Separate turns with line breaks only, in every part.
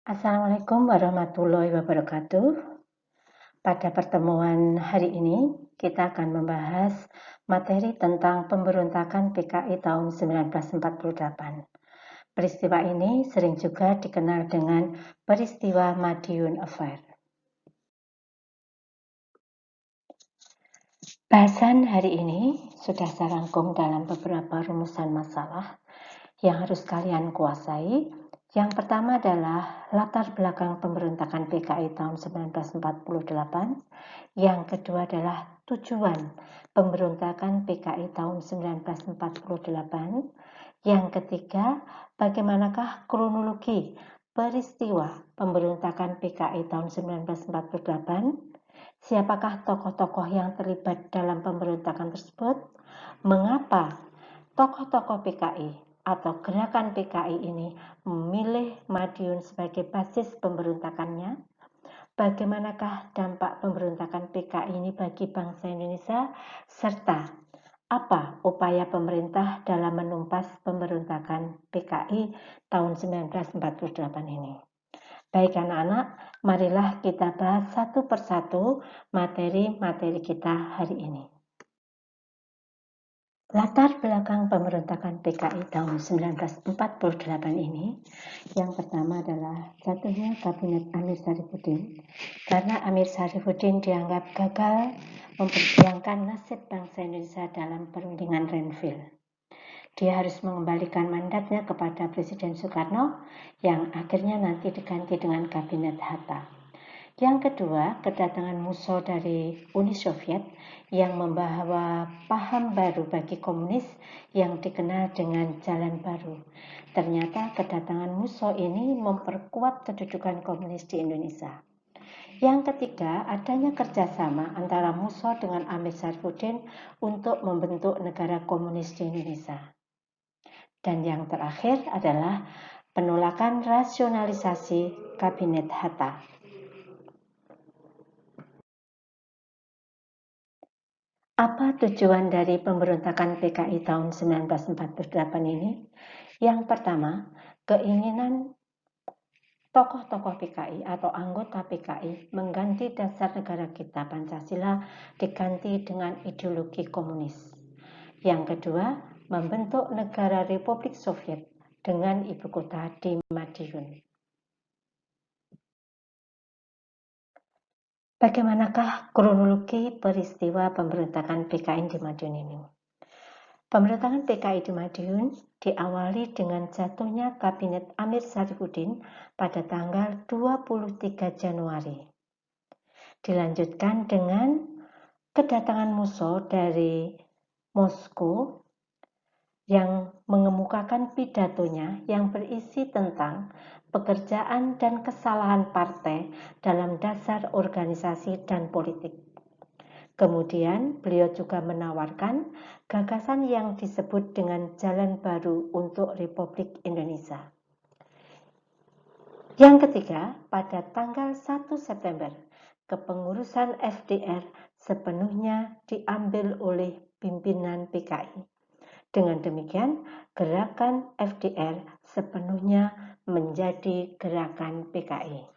Assalamualaikum warahmatullahi wabarakatuh. Pada pertemuan hari ini, kita akan membahas materi tentang pemberontakan PKI tahun 1948. Peristiwa ini sering juga dikenal dengan peristiwa Madiun Affair. Bahasan hari ini sudah saya rangkum dalam beberapa rumusan masalah yang harus kalian kuasai. Yang pertama adalah latar belakang pemberontakan PKI tahun 1948. Yang kedua adalah tujuan pemberontakan PKI tahun 1948. Yang ketiga, bagaimanakah kronologi peristiwa pemberontakan PKI tahun 1948? Siapakah tokoh-tokoh yang terlibat dalam pemberontakan tersebut? Mengapa tokoh-tokoh PKI atau gerakan PKI ini memilih Madiun sebagai basis pemberontakannya? Bagaimanakah dampak pemberontakan PKI ini bagi bangsa Indonesia? Serta apa upaya pemerintah dalam menumpas pemberontakan PKI tahun 1948 ini? Baik anak-anak, marilah kita bahas satu persatu materi-materi kita hari ini. Latar belakang pemberontakan PKI tahun 1948 ini, yang pertama adalah jatuhnya Kabinet Amir Syarifuddin, karena Amir Syarifuddin dianggap gagal memperjuangkan nasib bangsa Indonesia dalam perundingan Renville. Dia harus mengembalikan mandatnya kepada Presiden Soekarno yang akhirnya nanti diganti dengan Kabinet Hatta. Yang kedua, kedatangan musuh dari Uni Soviet yang membawa paham baru bagi komunis yang dikenal dengan Jalan Baru. Ternyata kedatangan musuh ini memperkuat kedudukan komunis di Indonesia. Yang ketiga, adanya kerjasama antara musuh dengan Amir Syarifuddin untuk membentuk negara komunis di Indonesia. Dan yang terakhir adalah penolakan rasionalisasi Kabinet Hatta. Apa tujuan dari pemberontakan PKI tahun 1948 ini? Yang pertama, keinginan tokoh-tokoh PKI atau anggota PKI mengganti dasar negara kita Pancasila diganti dengan ideologi komunis. Yang kedua, membentuk negara Republik Soviet dengan ibu kota di Madiun. Bagaimanakah kronologi peristiwa pemberontakan PKI di Madiun ini? Pemberontakan PKI di Madiun diawali dengan jatuhnya Kabinet Amir Syarifuddin pada tanggal 23 Januari. Dilanjutkan dengan kedatangan musuh dari Moskow yang mengemukakan pidatonya yang berisi tentang pekerjaan dan kesalahan partai dalam dasar organisasi dan politik. Kemudian beliau juga menawarkan gagasan yang disebut dengan Jalan Baru untuk Republik Indonesia. Yang ketiga, pada tanggal 1 September, kepengurusan FDR sepenuhnya diambil oleh pimpinan PKI. Dengan demikian, gerakan FDR sepenuhnya menjadi gerakan PKI.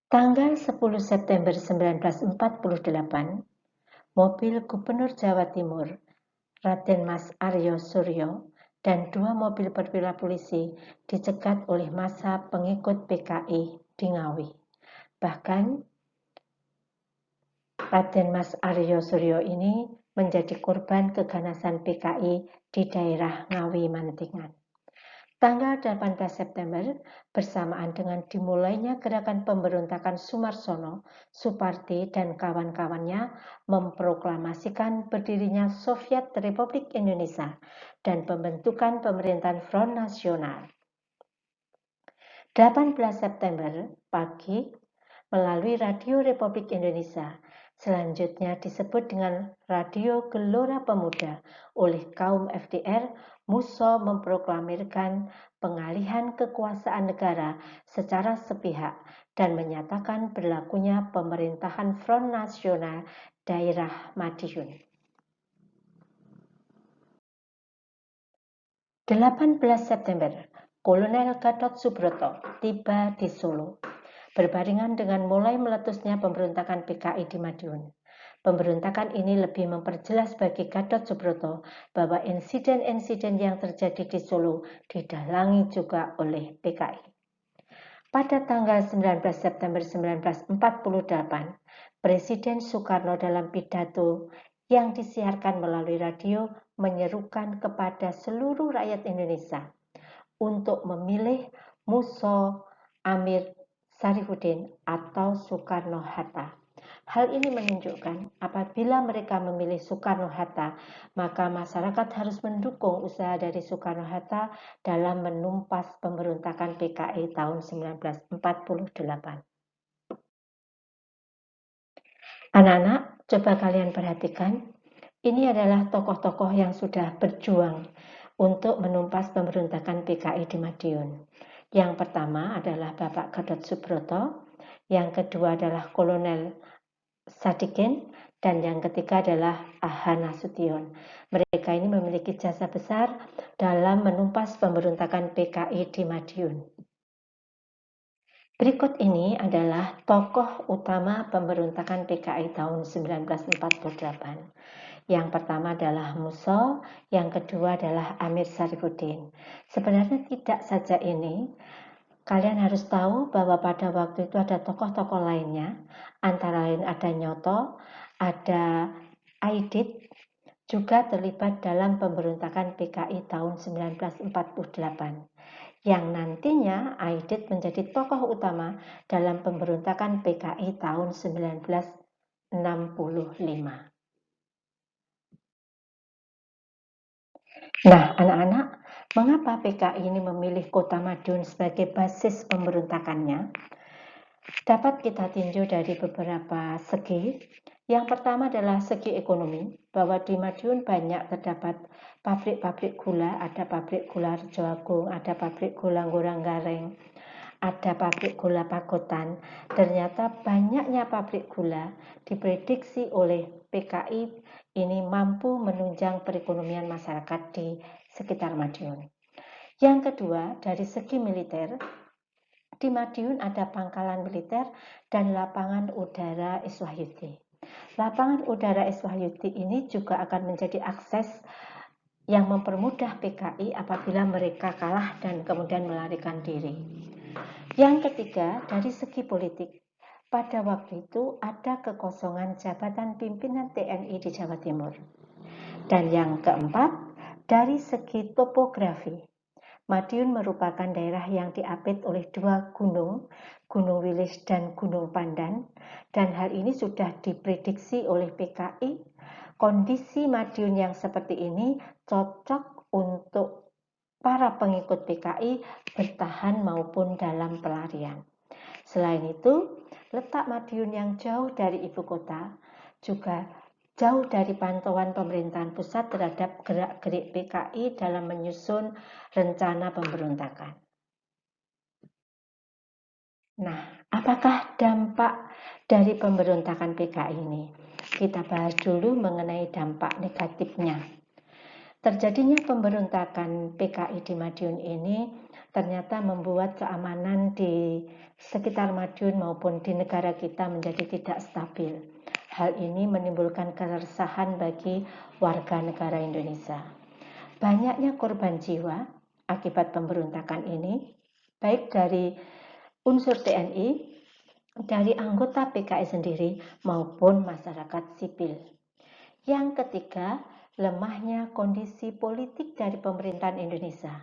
Tanggal 10 September 1948, mobil Gubernur Jawa Timur, Raden Mas Aryo Suryo, dan 2 mobil perwira polisi dicegat oleh massa pengikut PKI di Ngawi. Bahkan, Raden Mas Aryo Suryo ini menjadi korban keganasan PKI di daerah Ngawi Mantingan. Tanggal 18 September, bersamaan dengan dimulainya gerakan pemberontakan Sumarsono, Supardi dan kawan-kawannya memproklamasikan berdirinya Soviet Republik Indonesia dan pembentukan pemerintahan Front Nasional. 18 September pagi, melalui Radio Republik Indonesia, selanjutnya disebut dengan Radio Gelora Pemuda oleh kaum FDR, musuh memproklamirkan pengalihan kekuasaan negara secara sepihak dan menyatakan berlakunya pemerintahan Front Nasional daerah Madiun. 18 September, Kolonel Gatot Subroto tiba di Solo, berbarengan dengan mulai meletusnya pemberontakan PKI di Madiun. Pemberontakan ini lebih memperjelas bagi Gatot Subroto bahwa insiden-insiden yang terjadi di Solo didalangi juga oleh PKI. Pada tanggal 19 September 1948, Presiden Soekarno dalam pidato yang disiarkan melalui radio menyerukan kepada seluruh rakyat Indonesia untuk memilih Musa Amir Syarifuddin atau Soekarno-Hatta. Hal ini menunjukkan apabila mereka memilih Soekarno-Hatta, maka masyarakat harus mendukung usaha dari Soekarno-Hatta dalam menumpas pemberontakan PKI tahun 1948. Anak-anak, coba kalian perhatikan, ini adalah tokoh-tokoh yang sudah berjuang untuk menumpas pemberontakan PKI di Madiun. Yang pertama adalah Bapak Gatot Subroto, yang kedua adalah Kolonel Sadikin, dan yang ketiga adalah Aha Nasution. Mereka ini memiliki jasa besar dalam menumpas pemberontakan PKI di Madiun. Berikut ini adalah tokoh utama pemberontakan PKI tahun 1948. Yang pertama adalah Musa, yang kedua adalah Amir Syarifuddin. Sebenarnya tidak saja ini, kalian harus tahu bahwa pada waktu itu ada tokoh-tokoh lainnya, antara lain ada Nyoto, ada Aidit, juga terlibat dalam pemberontakan PKI tahun 1948, yang nantinya Aidit menjadi tokoh utama dalam pemberontakan PKI tahun 1965. Nah, anak-anak, mengapa PKI ini memilih kota Madiun sebagai basis pemberontakannya? Dapat kita tinjau dari beberapa segi. Yang pertama adalah segi ekonomi, bahwa di Madiun banyak terdapat pabrik-pabrik gula, ada pabrik gula Rejoagung, ada pabrik gula Goranggareng, ada pabrik gula Pagotan. Ternyata banyaknya pabrik gula diprediksi oleh PKI ini mampu menunjang perekonomian masyarakat di sekitar Madiun. Yang kedua, dari segi militer, di Madiun ada pangkalan militer dan lapangan udara Iswahyudi. Lapangan udara Iswahyudi ini juga akan menjadi akses yang mempermudah PKI apabila mereka kalah dan kemudian melarikan diri. Yang ketiga, dari segi politik, pada waktu itu ada kekosongan jabatan pimpinan TNI di Jawa Timur. Dan yang keempat, dari segi topografi, Madiun merupakan daerah yang diapit oleh dua gunung, Gunung Wilis dan Gunung Pandan, dan hal ini sudah diprediksi oleh PKI. Kondisi Madiun yang seperti ini cocok untuk para pengikut PKI bertahan maupun dalam pelarian. Selain itu, letak Madiun yang jauh dari ibu kota juga jauh dari pantauan pemerintahan pusat terhadap gerak-gerik PKI dalam menyusun rencana pemberontakan. Nah, apakah dampak dari pemberontakan PKI ini? Kita bahas dulu mengenai dampak negatifnya. Terjadinya pemberontakan PKI di Madiun ini ternyata membuat keamanan di sekitar Madiun maupun di negara kita menjadi tidak stabil. Hal ini menimbulkan keresahan bagi warga negara Indonesia. Banyaknya korban jiwa akibat pemberontakan ini, baik dari unsur TNI, dari anggota PKI sendiri maupun masyarakat sipil. Yang ketiga, lemahnya kondisi politik dari pemerintahan Indonesia.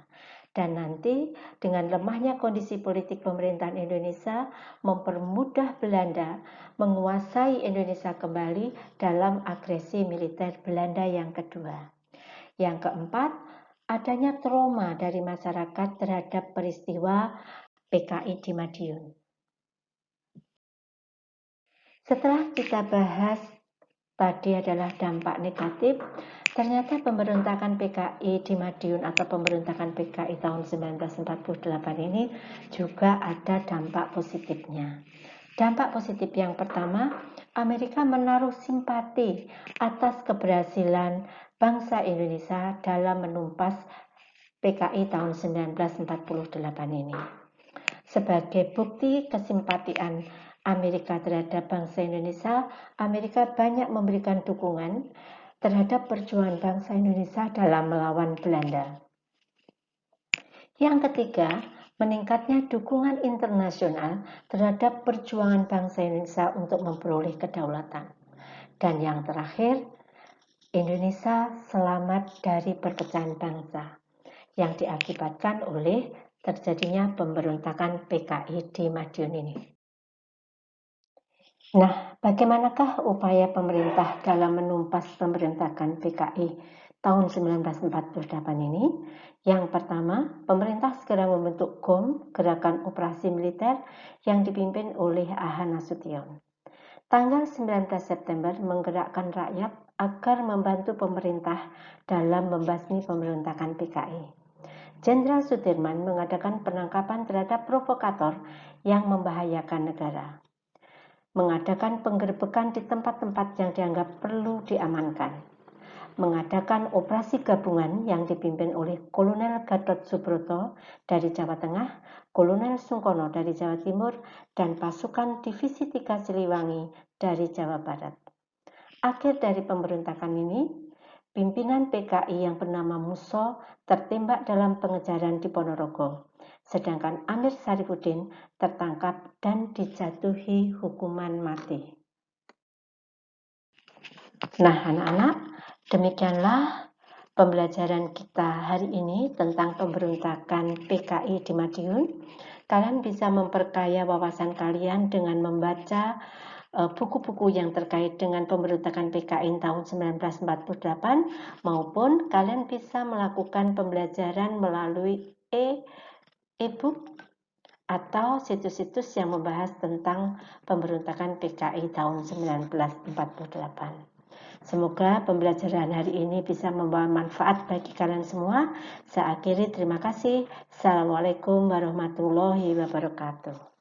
Dan nanti dengan lemahnya kondisi politik pemerintahan Indonesia mempermudah Belanda menguasai Indonesia kembali dalam agresi militer Belanda yang kedua. Yang keempat, adanya trauma dari masyarakat terhadap peristiwa PKI di Madiun. Setelah kita bahas tadi adalah dampak negatif, ternyata pemberontakan PKI di Madiun atau pemberontakan PKI tahun 1948 ini juga ada dampak positifnya. Dampak positif yang pertama, Amerika menaruh simpati atas keberhasilan bangsa Indonesia dalam menumpas PKI tahun 1948 ini. Sebagai bukti kesimpatian Amerika terhadap bangsa Indonesia, Amerika banyak memberikan dukungan terhadap perjuangan bangsa Indonesia dalam melawan Belanda. Yang ketiga, meningkatnya dukungan internasional terhadap perjuangan bangsa Indonesia untuk memperoleh kedaulatan. Dan yang terakhir, Indonesia selamat dari perpecahan bangsa yang diakibatkan oleh terjadinya pemberontakan PKI di Madiun ini. Nah, bagaimanakah upaya pemerintah dalam menumpas pemberontakan PKI tahun 1948 ini? Yang pertama, pemerintah segera membentuk GOM, Gerakan Operasi Militer, yang dipimpin oleh A.H. Nasution. Tanggal 19 September menggerakkan rakyat agar membantu pemerintah dalam membasmi pemberontakan PKI. Jenderal Sudirman mengadakan penangkapan terhadap provokator yang membahayakan negara. Mengadakan penggerbekan di tempat-tempat yang dianggap perlu diamankan. Mengadakan operasi gabungan yang dipimpin oleh Kolonel Gatot Subroto dari Jawa Tengah, Kolonel Sungkono dari Jawa Timur, dan pasukan Divisi 3 Siliwangi dari Jawa Barat. Akhir dari pemberontakan ini, pimpinan PKI yang bernama Musso tertembak dalam pengejaran di Ponorogo, sedangkan Amir Syarifuddin tertangkap dan dijatuhi hukuman mati. Nah, anak-anak, demikianlah pembelajaran kita hari ini tentang pemberontakan PKI di Madiun. Kalian bisa memperkaya wawasan kalian dengan membaca buku-buku yang terkait dengan pemberontakan PKI tahun 1948, maupun kalian bisa melakukan pembelajaran melalui e-book atau situs-situs yang membahas tentang pemberontakan PKI tahun 1948. Semoga pembelajaran hari ini bisa membawa manfaat bagi kalian semua. Saya akhiri, terima kasih. Assalamualaikum warahmatullahi wabarakatuh.